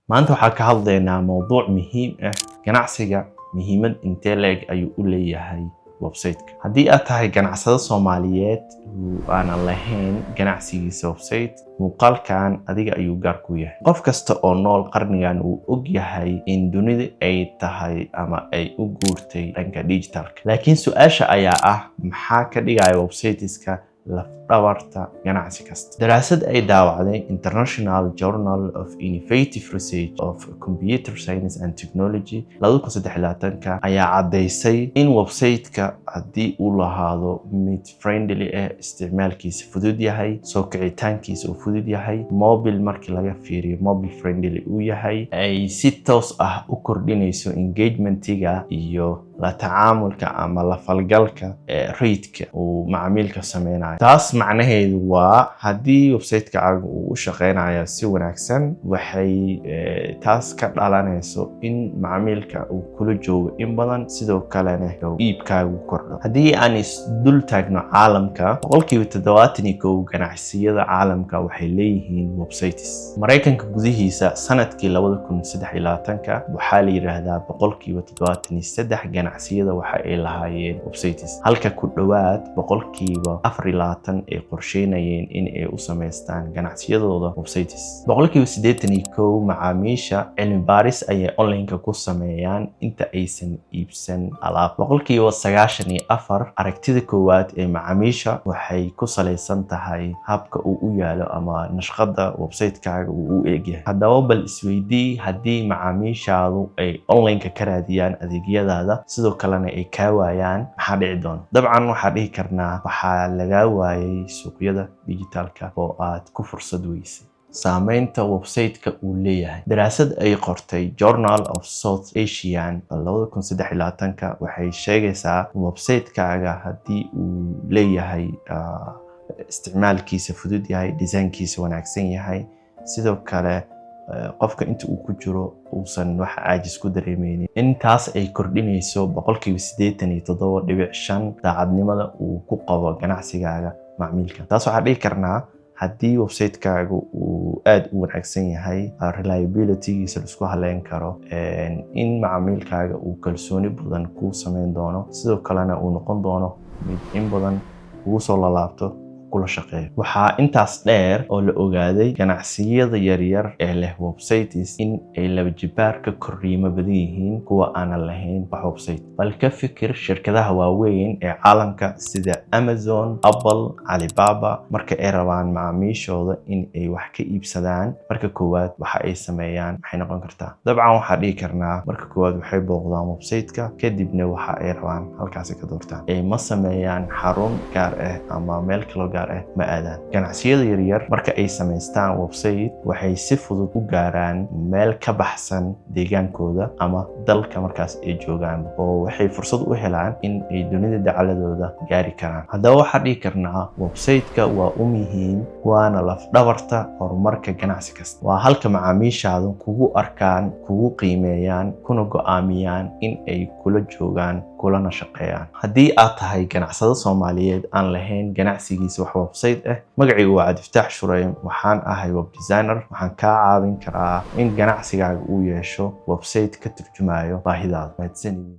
maanta waxaan ka hadlaynaa mowduuc muhiim ah. Ganacsiga muhiimad intee leeg ayuu u leeyahay website-ka. Haddii aad tahay ganacsade Soomaaliyeed oo aanan lahayn ganacsigiisa website, muuqaalkan adiga ayuu gaar ku yahay. Qof kasta oo nool qarnigan uu og yahay in dunida ay tahay ama ay u guurtay dhanka digitalka. Laakiin su'aasha ayaa ah, maxaa ka dhigaya websiteska laf-dhabarta ganacsi kasta? Daraasad ay daawacday International Journal of Innovative Research of Computer Science and Technology 2023 ayaa caddaysay in website-ka haddii uu lahaado mid friendly ah, isticmaalkiisa fudud yahay, soo kicitaankiisa uu fudud yahay, mobile markii laga fiiriyo mobile friendly uu yahay, ay si toos ah u kordhinayso engagement-iga iyo la tacaamulka ama la falgalka rate-ka uu macaamilka sameynayo. Taas macnaheedu waa haddii website-kaaga uu u shaqeynayo si wanaagsan, waxay taas ka dhalanayso in macaamilka uu kula joogo in badan, sidoo kalena iibkaaga uu kordho. Haddii aan isdul taagno caalamka, 71% ganacsiyada caalamka waxay leeyihiin websites. Mareykanka gudihiisa sanadkii 2023 waxaa la yiraahdaa 73% ganacsiyada waxa ay lahaayeen websites, halka ku dhawaad 24% ay qorsheynayeen in ay u sameystaan ganacsiyadooda websites. 81% macaamiisha cilmi baaris ayay online-ka ku sameeyaan inta aysan iibsan alaab. 94% aragtida koowaad ee macaamiisha waxay ku saleysan tahay habka uu u yaalo ama nashqada website-kaaga uu u egyahay. Haddaba bal isweydii, haddii macaamiishaadu ay online-ka ka raadiyaan adeegyadaada sidoo kalena ay kaa waayaan, maxaa dhici doona? Dabcan waxaa dhihi karnaa waxaa laga waayay suuqyada digitalka oo aad ku fursad weysay. Saameynta website-ka uu leeyahay. Daraasad ay qortay Journal of South Asian 2023 waxay sheegaysaa website-kaaga haddii uu leeyahay isticmaalkiisa fudud yahay, design-kiisa wanaagsan yahay, sidoo kale qofka inta uu ku jiro uusan wax caajis ku dareemeynin, intaas ay kordhinayso 87.5% daacadnimada uu ku qabo ganacsigaaga macmiilka. Taas waxaa dhihi karnaa haddii website-kaaga uu aad u wanaagsan yahay, reliability-giisa la isku haleyn karo, in macmiilkaaga uu kalsooni badan ku sameyn doono, sidoo kalena uu noqon doono mid in badan ugu soo laabto kula shaqeeyo. Waxaa intaas dheer oo la ogaaday ganacsiyada yaryar ee leh websites in ay laba jibaar ka korriimo badan yihiin kuwa aanan lahayn wax website. Bal ka fikir shirkadaha waaweyn ee caalamka sida Amazon, Apple, Alibaba, marka ay rabaan macaamiishooda in ay wax ka iibsadaan, marka koowaad waxa ay sameeyaan maxay noqon kartaa? Dabcan waxaa dhihi karnaa marka koowaad waxay booqdaan website-ka, kadibna waxa ay rabaan halkaas ka doortaan. Ay ma sameeyaan xarun gaar ah ama meel kale ma aadaan. Ganacsiyada yaryar marka ay sameystaan website, waxay si fudud u gaaraan meel ka baxsan deegaankooda ama dalka markaas ay joogaan, oo waxay fursad u helaan in ay dunida dacaladooda gaari karaan. Haddaba waxaa dhihi karnaa website-ka waa u muhiim, waana laf-dhabarta horumarka ganacsi kasta. Waa halka macaamiishaadu kugu arkaan, kugu qiimeeyaan, kuna go'aamiyaan in ay kula joogaan, kulana shaqeeyaan. Haddii aad tahay ganacsade Soomaaliyeed aan lahayn ganacsigiisa wax website ah, magacaygu waa Cabdifataax Shureym, waxaan ahay web designer. Waxaan kaa caawin karaa in ganacsigaaga uu yeesho website ka turjumayo baahidaada. Mahadsanid.